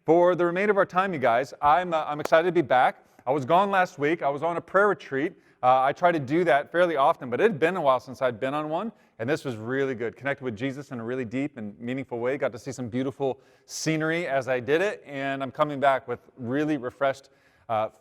For the remainder of our time, you guys, I'm excited to be back. I was gone last week. I was on a prayer retreat. I try to do that fairly often, but it had been a while since I'd been on one, and this was really good. Connected with Jesus in a really deep and meaningful way. Got to see some beautiful scenery as I did it, and I'm coming back with really refreshed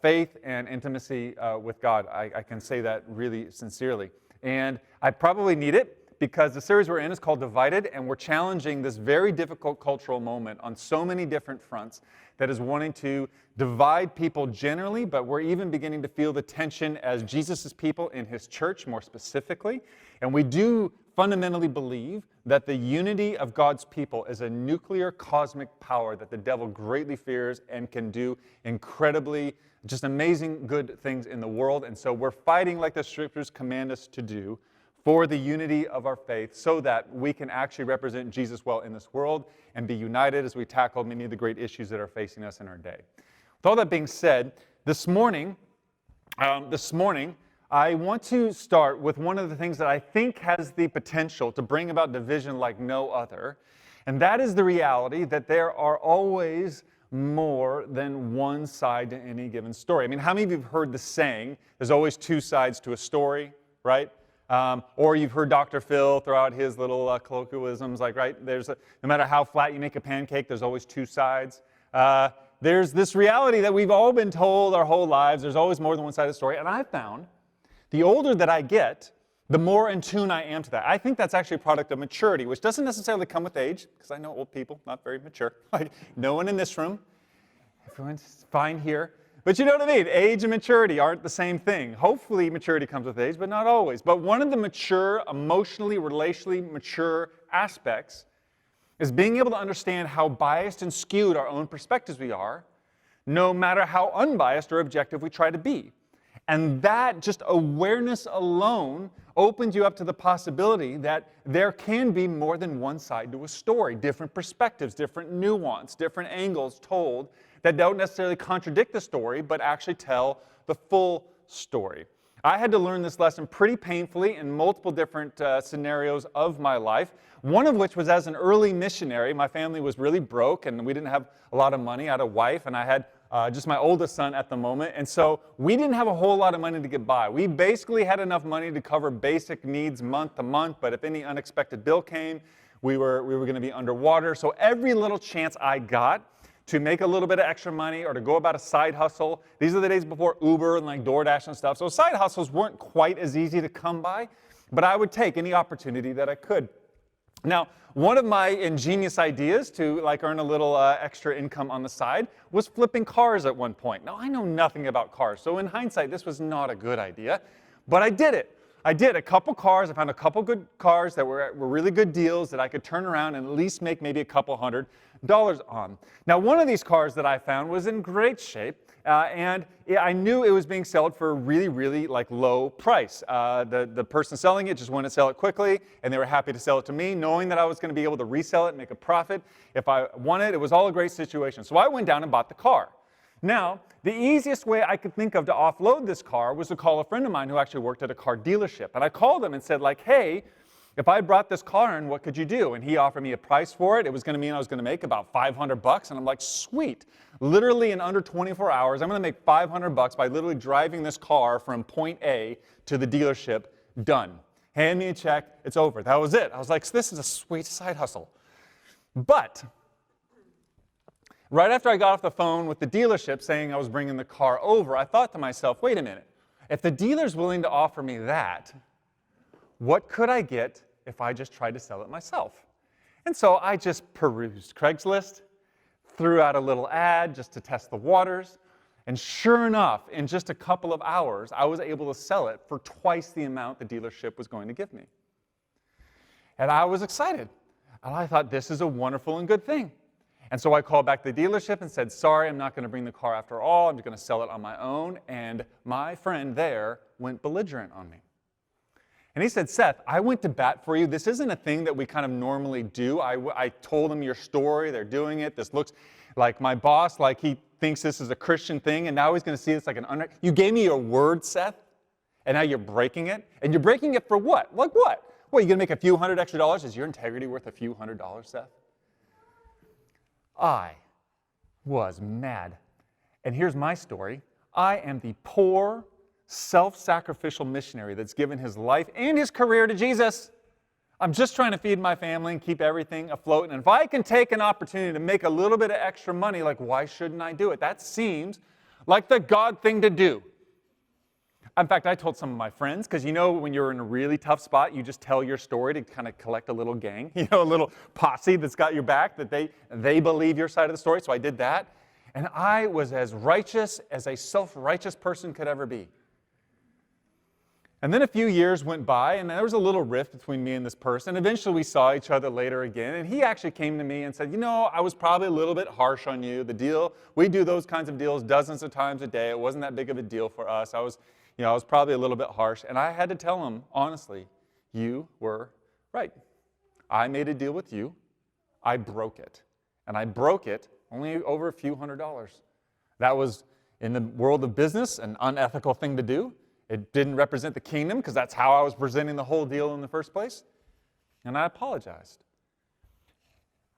faith and intimacy with God. I can say that really sincerely. And I probably need it, because the series we're in is called Divided, and we're challenging this very difficult cultural moment on so many different fronts that is wanting to divide people generally, but we're even beginning to feel the tension as Jesus' people in his church more specifically. And we do fundamentally believe that the unity of God's people is a nuclear cosmic power that the devil greatly fears and can do incredibly, just amazing good things in the world. And so we're fighting like the scriptures command us to do for the unity of our faith so that we can actually represent Jesus well in this world and be united as we tackle many of the great issues that are facing us in our day. With all that being said, this morning, I want to start with one of the things that I think has the potential to bring about division like no other, and that is the reality that there are always more than one side to any given story. I mean, how many of you have heard the saying, there's always two sides to a story, right? Or you've heard Dr. Phil throw out his little colloquialisms, like, right, no matter how flat you make a pancake, there's always two sides. There's this reality that we've all been told our whole lives, there's always more than one side of the story. And I've found the older that I get, the more in tune I am to that. I think that's actually a product of maturity, which doesn't necessarily come with age, because I know old people, not very mature. Like, no one in this room. Everyone's fine here. But you know what I mean? Age and maturity aren't the same thing. Hopefully maturity comes with age, but not always. But one of the mature, emotionally, relationally mature aspects is being able to understand how biased and skewed our own perspectives we are, no matter how unbiased or objective we try to be. And that just awareness alone opens you up to the possibility that there can be more than one side to a story, different perspectives, different nuance, different angles told that don't necessarily contradict the story, but actually tell the full story. I had to learn this lesson pretty painfully in multiple different scenarios of my life, one of which was as an early missionary. My family was really broke, and we didn't have a lot of money. I had a wife, and I had just my oldest son at the moment, and so we didn't have a whole lot of money to get by. We basically had enough money to cover basic needs month to month, but if any unexpected bill came, we were going to be underwater. So every little chance I got to make a little bit of extra money or to go about a side hustle. These are the days before Uber and like DoorDash and stuff. So side hustles weren't quite as easy to come by, but I would take any opportunity that I could. Now, one of my ingenious ideas to like earn a little extra income on the side was flipping cars at one point. Now, I know nothing about cars, so in hindsight, this was not a good idea, but I did it. I did a couple cars. I found a couple good cars that were really good deals that I could turn around and at least make maybe a couple $100 on. Now, one of these cars that I found was in great shape, and I knew it was being sold for a really, really like low price. The person selling it just wanted to sell it quickly, and they were happy to sell it to me, knowing that I was going to be able to resell it and make a profit if I wanted. It was all a great situation. So I went down and bought the car. Now, the easiest way I could think of to offload this car was to call a friend of mine who actually worked at a car dealership. And I called him and said, like, hey, if I brought this car in, what could you do? And he offered me a price for it. It was going to mean I was going to make about $500. And I'm like, sweet. Literally in under 24 hours, I'm going to make $500 by literally driving this car from point A to the dealership. Done. Hand me a check. It's over. That was it. I was like, this is a sweet side hustle. But right after I got off the phone with the dealership saying I was bringing the car over, I thought to myself, wait a minute. If the dealer's willing to offer me that, what could I get if I just tried to sell it myself? And so I just perused Craigslist, threw out a little ad just to test the waters, and sure enough, in just a couple of hours, I was able to sell it for twice the amount the dealership was going to give me. And I was excited. And I thought, this is a wonderful and good thing. And so I called back the dealership and said, sorry, I'm not going to bring the car after all. I'm just going to sell it on my own. And my friend there went belligerent on me. And he said, Seth, I went to bat for you. This isn't a thing that we kind of normally do. I told him your story. They're doing it. This looks like my boss, like he thinks this is a Christian thing, and now he's going to see this like an You gave me your word, Seth, and now you're breaking it. And you're breaking it for what? Like what? What, you going to make a few $100 extra? Is your integrity worth a few $100, Seth? I was mad. And here's my story. I am the poor, self-sacrificial missionary that's given his life and his career to Jesus. I'm just trying to feed my family and keep everything afloat. And if I can take an opportunity to make a little bit of extra money, like, why shouldn't I do it? That seems like the God thing to do. In fact, I told some of my friends, because when you're in a really tough spot, you just tell your story to kind of collect a little gang, a little posse that's got your back, that they believe your side of the story. So I did that. And I was as righteous as a self-righteous person could ever be. And then a few years went by, and there was a little rift between me and this person. Eventually, we saw each other later again, and he actually came to me and said, I was probably a little bit harsh on you. The deal, we do those kinds of deals dozens of times a day. It wasn't that big of a deal for us. I was probably a little bit harsh, and I had to tell him, honestly, you were right. I made a deal with you. I broke it, and I broke it only over a few $100s. That was, in the world of business, an unethical thing to do. It didn't represent the kingdom because that's how I was presenting the whole deal in the first place. And I apologized.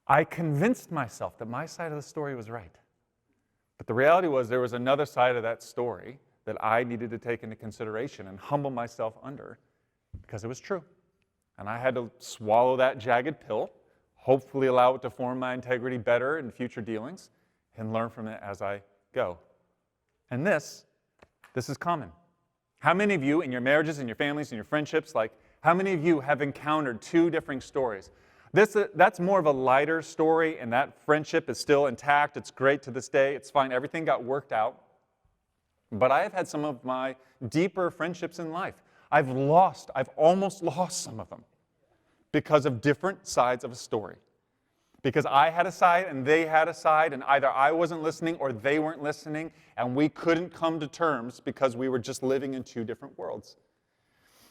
I convinced myself that my side of the story was right. But the reality was there was another side of that story that I needed to take into consideration and humble myself under because it was true. And I had to swallow that jagged pill, hopefully allow it to form my integrity better in future dealings, and learn from it as I go. And this is common. How many of you in your marriages, in your families, in your friendships, how many of you have encountered two differing stories? That's more of a lighter story, and that friendship is still intact. It's great to this day. It's fine. Everything got worked out. But I have had some of my deeper friendships in life. I've almost lost some of them because of different sides of a story. Because I had a side and they had a side, and either I wasn't listening or they weren't listening, and we couldn't come to terms because we were just living in two different worlds.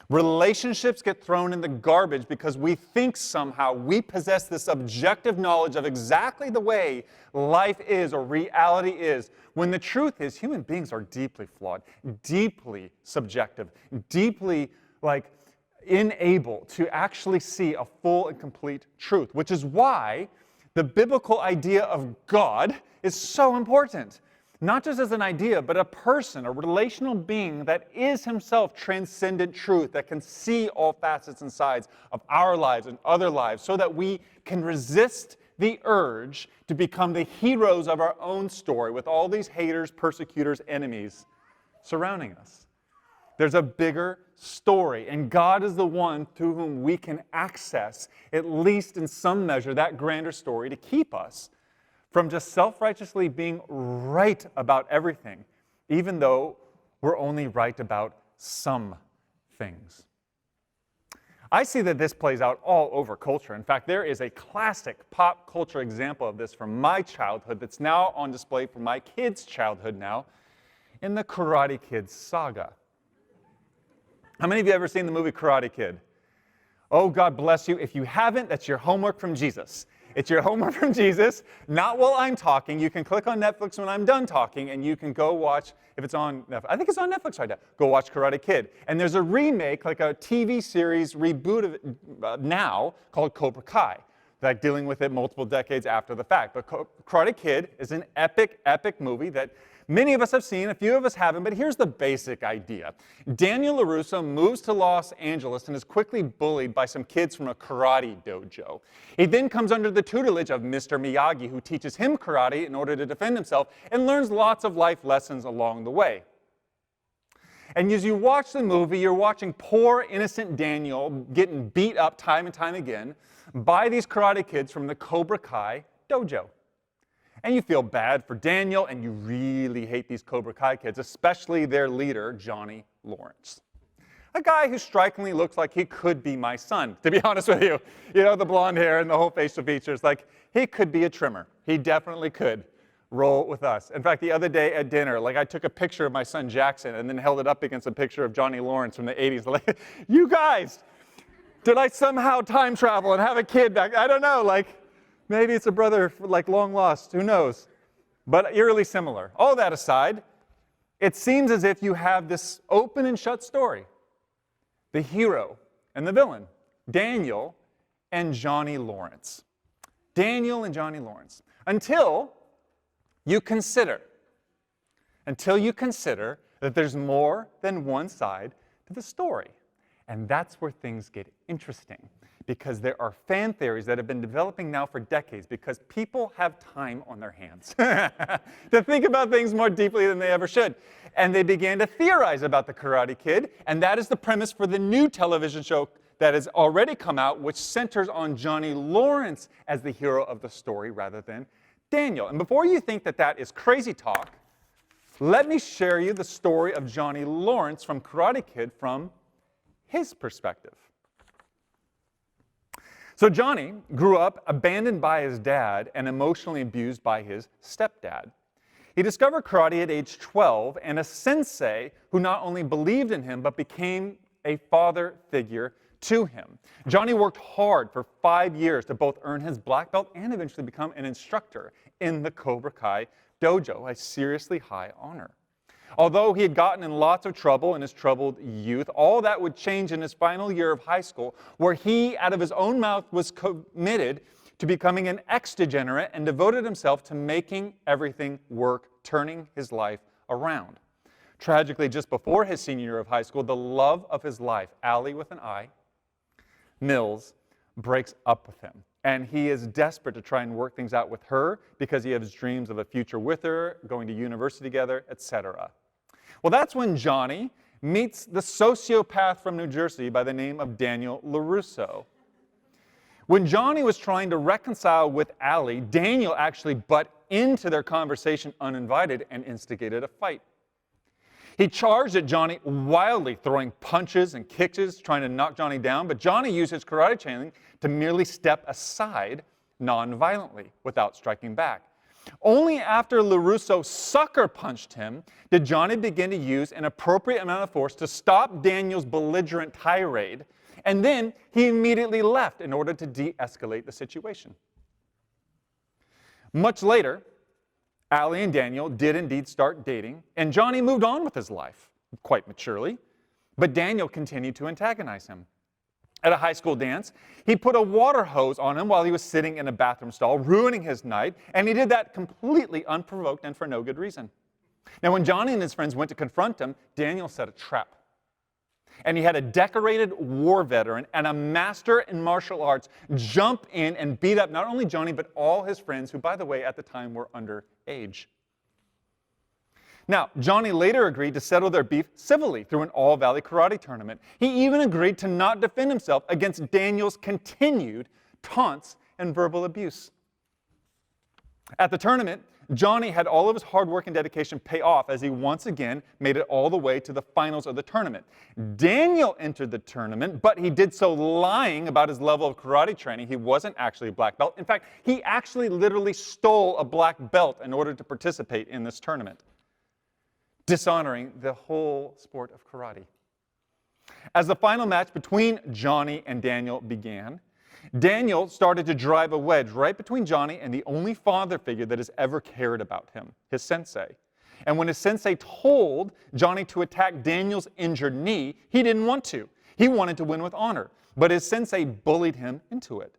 Relationships get thrown in the garbage because we think somehow we possess this objective knowledge of exactly the way life is or reality is, when the truth is human beings are deeply flawed, deeply subjective, deeply unable to actually see a full and complete truth, which is why the biblical idea of God is so important. Not just as an idea, but a person, a relational being that is himself transcendent truth, that can see all facets and sides of our lives and other lives, so that we can resist the urge to become the heroes of our own story with all these haters, persecutors, enemies surrounding us. There's a bigger story, and God is the one through whom we can access, at least in some measure, that grander story to keep us from just self-righteously being right about everything, even though we're only right about some things. I see that this plays out all over culture. In fact, there is a classic pop culture example of this from my childhood that's now on display for my kids' childhood now in the Karate Kid saga. How many of you have ever seen the movie Karate Kid? Oh, God bless you. If you haven't, that's your homework from Jesus. It's your homework from Jesus, not while I'm talking. You can click on Netflix when I'm done talking, and you can go watch, if it's on Netflix, I think it's on Netflix right now, go watch Karate Kid. And there's a remake, like a TV series reboot of it now, called Cobra Kai, dealing with it multiple decades after the fact. But Karate Kid is an epic, epic movie that many of us have seen, a few of us haven't, but here's the basic idea. Daniel LaRusso moves to Los Angeles and is quickly bullied by some kids from a karate dojo. He then comes under the tutelage of Mr. Miyagi, who teaches him karate in order to defend himself and learns lots of life lessons along the way. And as you watch the movie, you're watching poor, innocent Daniel getting beat up time and time again by these karate kids from the Cobra Kai dojo. And you feel bad for Daniel, and you really hate these Cobra Kai kids, especially their leader, Johnny Lawrence. A guy who strikingly looks like he could be my son, to be honest with you. You know, the blonde hair and the whole facial features, he could be a trimmer. He definitely could roll with us. In fact, the other day at dinner, I took a picture of my son Jackson and then held it up against a picture of Johnny Lawrence from the 80s. You guys, did I somehow time travel and have a kid back? I don't know, maybe it's a brother long lost, who knows? But eerily similar. All that aside, it seems as if you have this open and shut story. The hero and the villain, Daniel and Johnny Lawrence. Daniel and Johnny Lawrence. Until until you consider that there's more than one side to the story. And that's where things get interesting, because there are fan theories that have been developing now for decades because people have time on their hands to think about things more deeply than they ever should. And they began to theorize about the Karate Kid, and that is the premise for the new television show that has already come out, which centers on Johnny Lawrence as the hero of the story rather than Daniel. And before you think that that is crazy talk, let me share you the story of Johnny Lawrence from Karate Kid from his perspective. So Johnny grew up abandoned by his dad and emotionally abused by his stepdad. He discovered karate at age 12 and a sensei who not only believed in him but became a father figure to him. Johnny worked hard for 5 years to both earn his black belt and eventually become an instructor in the Cobra Kai dojo, a seriously high honor. Although he had gotten in lots of trouble in his troubled youth, all that would change in his final year of high school, where he, out of his own mouth, was committed to becoming an ex-degenerate and devoted himself to making everything work, turning his life around. Tragically, just before his senior year of high school, the love of his life, Allie with an I, Mills, breaks up with him. And he is desperate to try and work things out with her because he has dreams of a future with her, going to university together, etc. Well, that's when Johnny meets the sociopath from New Jersey by the name of Daniel LaRusso. When Johnny was trying to reconcile with Allie, Daniel actually butt into their conversation uninvited and instigated a fight. He charged at Johnny wildly, throwing punches and kicks, trying to knock Johnny down, but Johnny used his karate training to merely step aside non-violently without striking back. Only after LaRusso sucker punched him did Johnny begin to use an appropriate amount of force to stop Daniel's belligerent tirade, and then he immediately left in order to de-escalate the situation. Much later, Allie and Daniel did indeed start dating, and Johnny moved on with his life, quite maturely, but Daniel continued to antagonize him. At a high school dance, he put a water hose on him while he was sitting in a bathroom stall, ruining his night, and he did that completely unprovoked and for no good reason. Now, when Johnny and his friends went to confront him, Daniel set a trap. And he had a decorated war veteran and a master in martial arts jump in and beat up not only Johnny, but all his friends, who, by the way, at the time were underage. Now, Johnny later agreed to settle their beef civilly through an all-valley karate tournament. He even agreed to not defend himself against Daniel's continued taunts and verbal abuse. At the tournament, Johnny had all of his hard work and dedication pay off as he once again made it all the way to the finals of the tournament. Daniel entered the tournament, but he did so lying about his level of karate training. He wasn't actually a black belt. In fact, he actually literally stole a black belt in order to participate in this tournament, dishonoring the whole sport of karate. As the final match between Johnny and Daniel began, Daniel started to drive a wedge right between Johnny and the only father figure that has ever cared about him, his sensei. And when his sensei told Johnny to attack Daniel's injured knee, he didn't want to. He wanted to win with honor, but his sensei bullied him into it.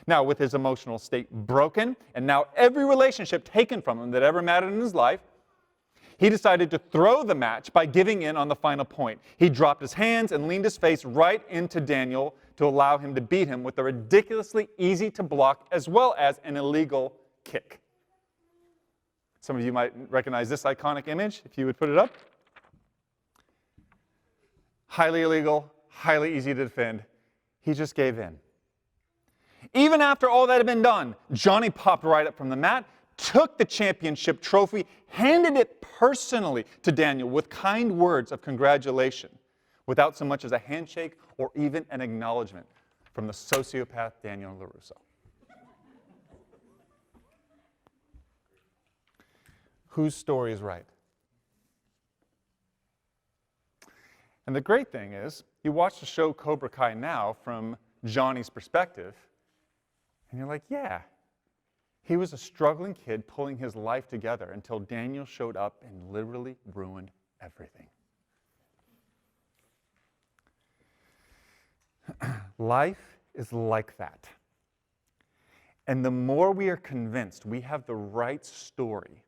Now, with his emotional state broken, and now every relationship taken from him that ever mattered in his life, he decided to throw the match by giving in on the final point. He dropped his hands and leaned his face right into Daniel to allow him to beat him with a ridiculously easy to block as well as an illegal kick. Some of you might recognize this iconic image if you would put it up. Highly illegal, highly easy to defend. He just gave in. Even after all that had been done, Johnny popped right up from the mat, took the championship trophy, handed it personally to Daniel with kind words of congratulation, without so much as a handshake or even an acknowledgement from the sociopath Daniel LaRusso. Whose story is right? And the great thing is, you watch the show Cobra Kai now from Johnny's perspective, and you're like, yeah, he was a struggling kid pulling his life together until Daniel showed up and literally ruined everything. Life is like that. And the more we are convinced we have the right story,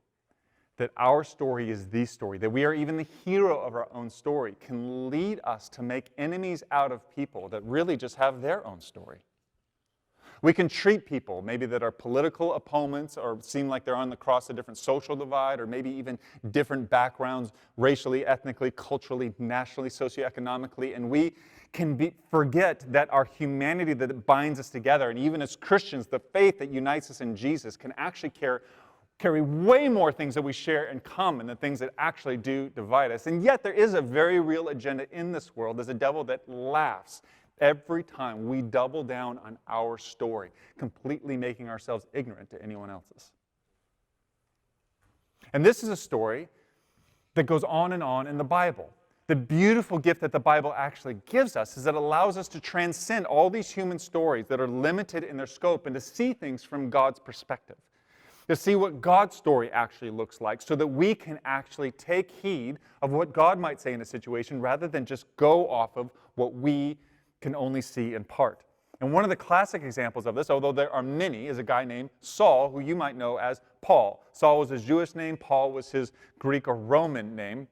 that our story is the story, that we are even the hero of our own story, can lead us to make enemies out of people that really just have their own story. We can treat people maybe that are political opponents or seem like they're on the cross a different social divide or maybe even different backgrounds racially, ethnically, culturally, nationally, socioeconomically, and we can forget that our humanity that binds us together, and even as Christians, the faith that unites us in Jesus can actually carry way more things that we share in common than things that actually do divide us. And yet there is a very real agenda in this world. There's a devil that laughs every time we double down on our story, completely making ourselves ignorant to anyone else's. And this is a story that goes on in the Bible. The beautiful gift that the Bible actually gives us is that it allows us to transcend all these human stories that are limited in their scope and to see things from God's perspective, to see what God's story actually looks like so that we can actually take heed of what God might say in a situation rather than just go off of what we can only see in part. And one of the classic examples of this, although there are many, is a guy named Saul, who you might know as Paul. Saul was his Jewish name, Paul was his Greek or Roman name.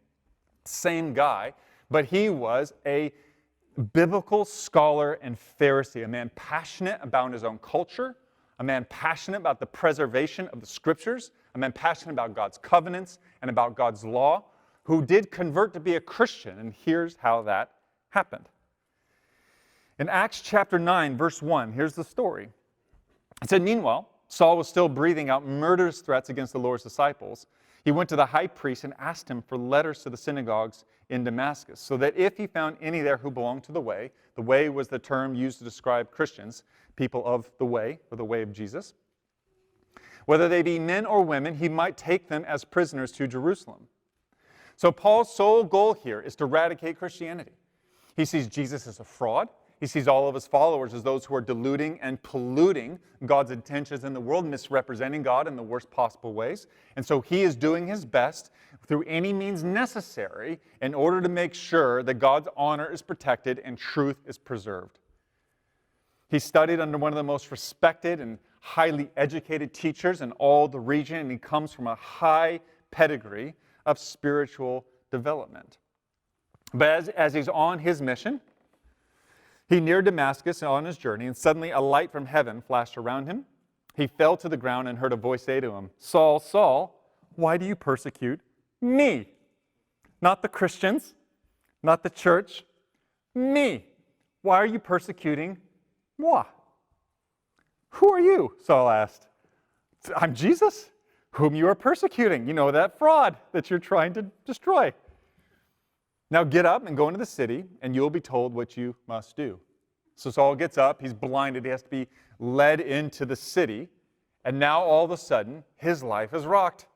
Same guy, but he was a biblical scholar and Pharisee, a man passionate about his own culture, a man passionate about the preservation of the Scriptures, a man passionate about God's covenants and about God's law, who did convert to be a Christian, and here's how that happened. In Acts chapter 9, verse 1, here's the story. It said, "Meanwhile, Saul was still breathing out murderous threats against the Lord's disciples. He went to the high priest and asked him for letters to the synagogues in Damascus, so that if he found any there who belonged to the way was the term used to describe Christians, people of the way, or the way of Jesus, whether they be men or women, he might take them as prisoners to Jerusalem." So Paul's sole goal here is to eradicate Christianity. He sees Jesus as a fraud. He sees all of his followers as those who are diluting and polluting God's intentions in the world, misrepresenting God in the worst possible ways. And so he is doing his best through any means necessary in order to make sure that God's honor is protected and truth is preserved. He studied under one of the most respected and highly educated teachers in all the region, and he comes from a high pedigree of spiritual development. But as he's on his mission, he neared Damascus on his journey, and suddenly a light from heaven flashed around him. He fell to the ground and heard a voice say to him, "Saul, Saul, why do you persecute me?" Not the Christians, not the church, me. Why are you persecuting moi? Who are you? Saul asked. I'm Jesus, whom you are persecuting. You know, that fraud that you're trying to destroy. Now get up and go into the city, and you'll be told what you must do. So Saul gets up, he's blinded, he has to be led into the city, and now all of a sudden, his life is rocked.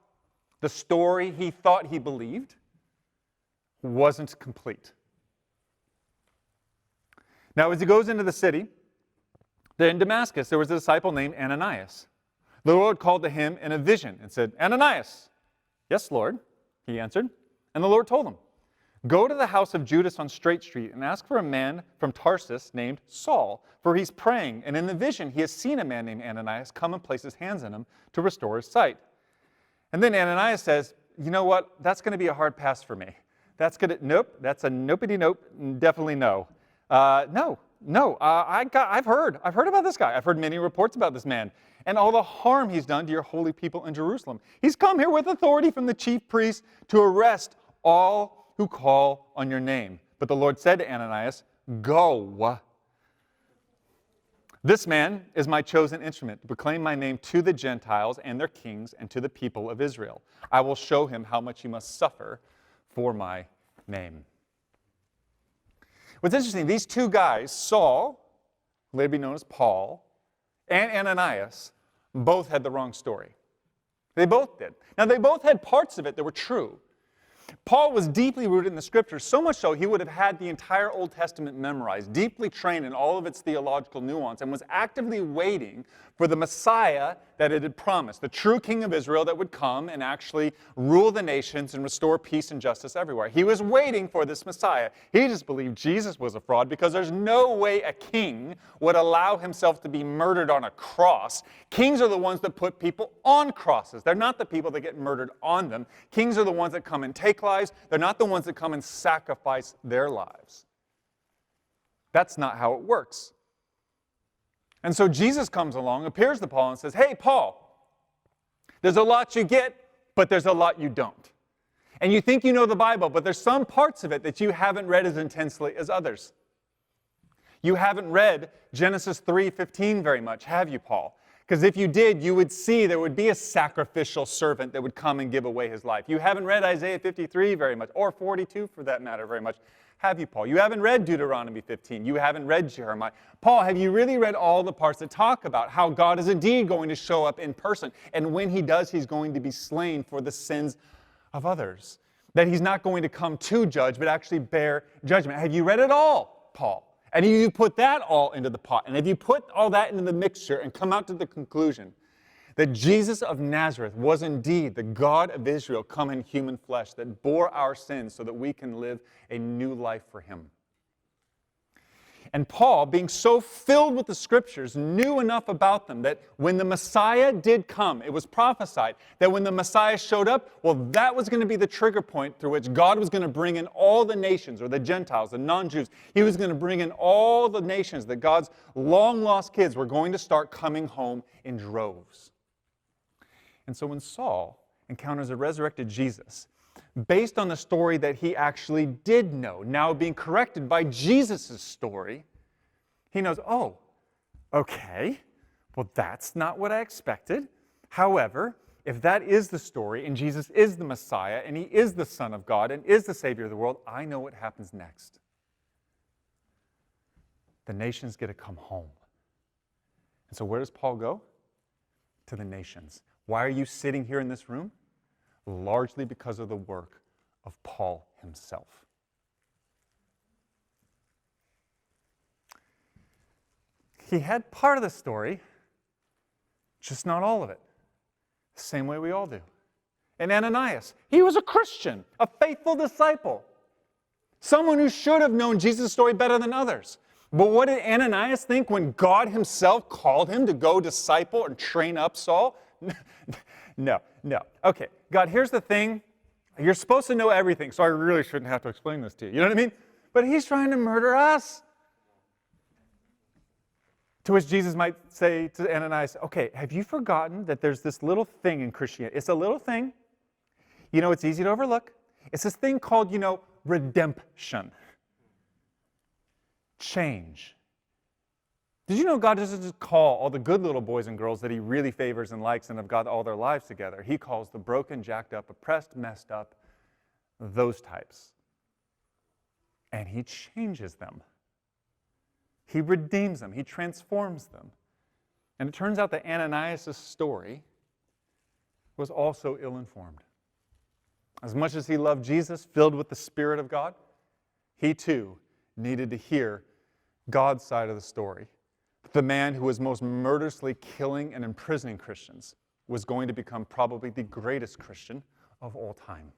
The story he thought he believed wasn't complete. Now as he goes into the city, there in Damascus, there was a disciple named Ananias. The Lord called to him in a vision and said, "Ananias." "Yes, Lord," he answered. And the Lord told him, "Go to the house of Judas on Straight Street and ask for a man from Tarsus named Saul, for he's praying, and in the vision he has seen a man named Ananias come and place his hands on him to restore his sight." And then Ananias says, "You know what? That's going to be a hard pass for me. That's a nopey nope, definitely no. I've heard about this guy. I've heard many reports about this man and all the harm he's done to your holy people in Jerusalem. He's come here with authority from the chief priests to arrest all who call on your name." But the Lord said to Ananias, "Go. This man is my chosen instrument to proclaim my name to the Gentiles and their kings and to the people of Israel. I will show him how much he must suffer for my name." What's interesting, these two guys, Saul, later be known as Paul, and Ananias, both had the wrong story. They both did. Now, they both had parts of it that were true. Paul was deeply rooted in the Scriptures, so much so he would have had the entire Old Testament memorized, deeply trained in all of its theological nuance, and was actively waiting for the Messiah that it had promised, the true king of Israel that would come and actually rule the nations and restore peace and justice everywhere. He was waiting for this Messiah. He just believed Jesus was a fraud because there's no way a king would allow himself to be murdered on a cross. Kings are the ones that put people on crosses. They're not the people that get murdered on them. Kings are the ones that come and take lives. They're not the ones that come and sacrifice their lives. That's not how it works. And so Jesus comes along, appears to Paul, and says, hey, Paul, there's a lot you get, but there's a lot you don't. And you think you know the Bible, but there's some parts of it that you haven't read as intensely as others. You haven't read Genesis 3:15 very much, have you, Paul? Because if you did, you would see there would be a sacrificial servant that would come and give away his life. You haven't read Isaiah 53 very much, or 42 for that matter very much. Have you, Paul? You haven't read Deuteronomy 15. You haven't read Jeremiah. Paul, have you really read all the parts that talk about how God is indeed going to show up in person? And when he does, he's going to be slain for the sins of others. That he's not going to come to judge, but actually bear judgment. Have you read it all, Paul? And you put that all into the pot. And if you put all that into the mixture and come out to the conclusion that Jesus of Nazareth was indeed the God of Israel come in human flesh that bore our sins so that we can live a new life for him. And Paul, being so filled with the Scriptures, knew enough about them that when the Messiah did come, it was prophesied that when the Messiah showed up, well, that was going to be the trigger point through which God was going to bring in all the nations, or the Gentiles, the non-Jews. He was going to bring in all the nations that God's long-lost kids were going to start coming home in droves. And so when Saul encounters a resurrected Jesus, based on the story that he actually did know, now being corrected by Jesus' story, he knows, oh, okay, well, that's not what I expected. However, if that is the story, and Jesus is the Messiah, and he is the Son of God, and is the Savior of the world, I know what happens next. The nations get to come home. And so where does Paul go? To the nations. Why are you sitting here in this room? Largely because of the work of Paul himself. He had part of the story, just not all of it. Same way we all do. And Ananias, he was a Christian, a faithful disciple, someone who should have known Jesus' story better than others. But what did Ananias think when God himself called him to go disciple and train up Saul? No. Okay, God, here's the thing. You're supposed to know everything, so I really shouldn't have to explain this to you. You know what I mean? But he's trying to murder us. To which Jesus might say to Ananias, okay, have you forgotten that there's this little thing in Christianity? It's a little thing. You know, it's easy to overlook. It's this thing called, redemption. Change. Did you know God doesn't just call all the good little boys and girls that he really favors and likes and have got all their lives together? He calls the broken, jacked up, oppressed, messed up, those types. And he changes them. He redeems them. He transforms them. And it turns out that Ananias' story was also ill-informed. As much as he loved Jesus, filled with the Spirit of God, he too needed to hear God's side of the story. The man who was most murderously killing and imprisoning Christians was going to become probably the greatest Christian of all time.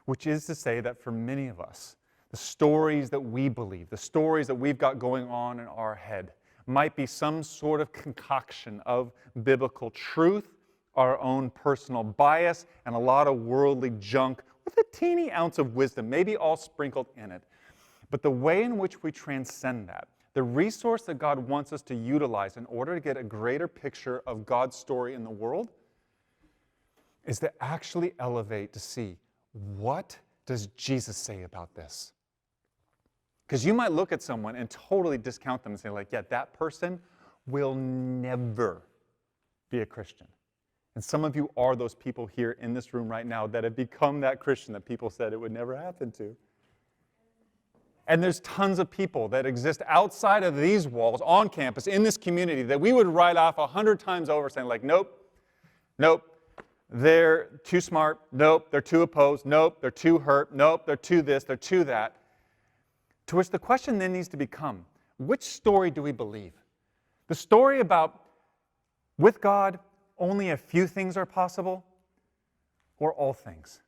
Which is to say that for many of us, the stories that we believe, the stories that we've got going on in our head, might be some sort of concoction of biblical truth, our own personal bias, and a lot of worldly junk with a teeny ounce of wisdom, maybe all sprinkled in it. But the way in which we transcend that, the resource that God wants us to utilize in order to get a greater picture of God's story in the world, is to actually elevate to see, what does Jesus say about this? Because you might look at someone and totally discount them and say, that person will never be a Christian. And some of you are those people here in this room right now that have become that Christian that people said it would never happen to. And there's tons of people that exist outside of these walls, on campus, in this community, that we would write off 100 times over saying nope, they're too smart, nope, they're too opposed, nope, they're too hurt, nope, they're too this, they're too that. To which the question then needs to become, which story do we believe? The story about With God, only a few things are possible, or all things?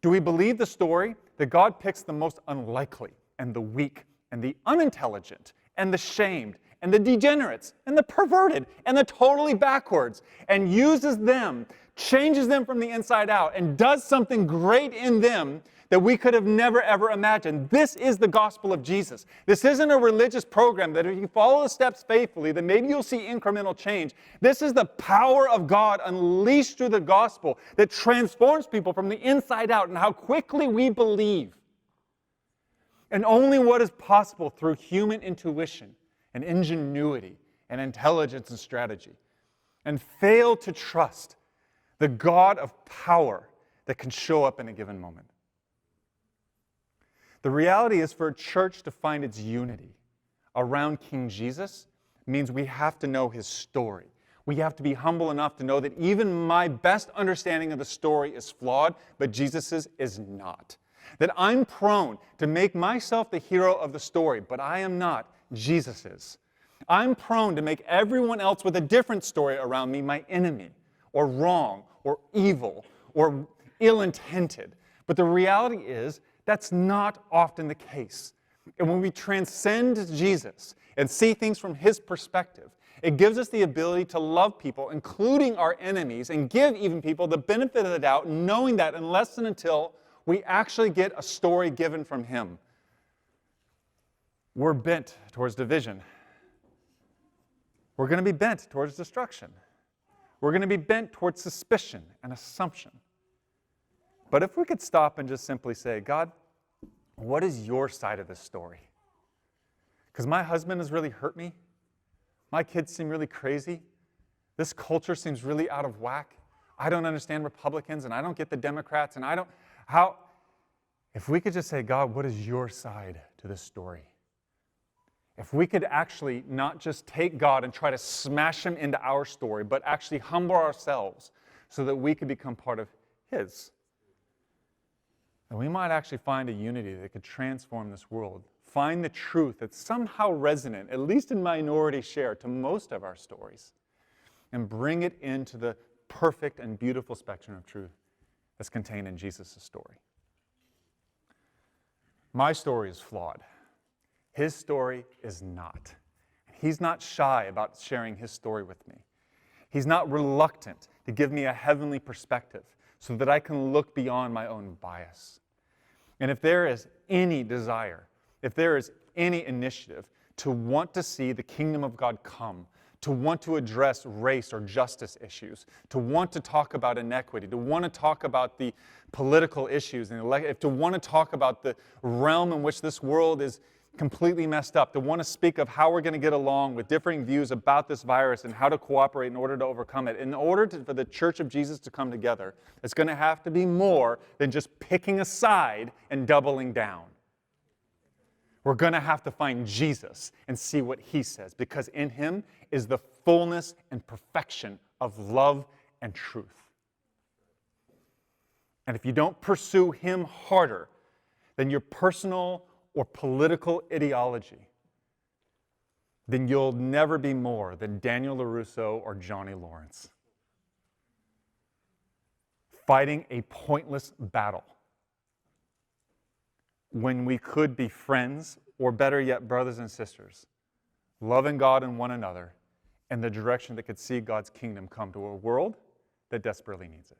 Do we believe the story that God picks the most unlikely and the weak and the unintelligent and the shamed and the degenerates and the perverted and the totally backwards and uses them, changes them from the inside out, and does something great in them that we could have never ever imagined? This is the gospel of Jesus. This isn't a religious program that if you follow the steps faithfully, then maybe you'll see incremental change. This is the power of God unleashed through the gospel that transforms people from the inside out, and how quickly we believe. And only what is possible through human intuition and ingenuity and intelligence and strategy, and fail to trust the God of power that can show up in a given moment. The reality is, for a church to find its unity around King Jesus means we have to know his story. We have to be humble enough to know that even my best understanding of the story is flawed, but Jesus's is not. That I'm prone to make myself the hero of the story, but I am not. Jesus is. I'm prone to make everyone else with a different story around me my enemy, or wrong, or evil, or ill-intended. But the reality is, that's not often the case. And when we transcend Jesus and see things from his perspective, it gives us the ability to love people, including our enemies, and give even people the benefit of the doubt, knowing that unless and until we actually get a story given from him, we're bent towards division. We're going to be bent towards destruction. We're going to be bent towards suspicion and assumption. But if we could stop and just simply say, God, what is your side of this story? Because my husband has really hurt me. My kids seem really crazy. This culture seems really out of whack. I don't understand Republicans, and I don't get the Democrats, and if we could just say, God, what is your side to this story? If we could actually not just take God and try to smash him into our story, but actually humble ourselves so that we could become part of his, and we might actually find a unity that could transform this world. Find the truth that's somehow resonant, at least in minority share, to most of our stories, and bring it into the perfect and beautiful spectrum of truth that's contained in Jesus' story. My story is flawed. His story is not. He's not shy about sharing his story with me. He's not reluctant to give me a heavenly perspective so that I can look beyond my own bias. And if there is any desire, if there is any initiative to want to see the kingdom of God come, to want to address race or justice issues, to want to talk about inequity, to want to talk about the political issues, and to want to talk about the realm in which this world is completely messed up, to want to speak of how we're going to get along with differing views about this virus and how to cooperate in order to overcome it. In order for the Church of Jesus to come together, it's going to have to be more than just picking a side and doubling down. We're going to have to find Jesus and see what he says, because in him is the fullness and perfection of love and truth. And if you don't pursue him harder than your personal or political ideology, then you'll never be more than Daniel LaRusso or Johnny Lawrence, fighting a pointless battle when we could be friends, or better yet, brothers and sisters, loving God and one another in the direction that could see God's kingdom come to a world that desperately needs it.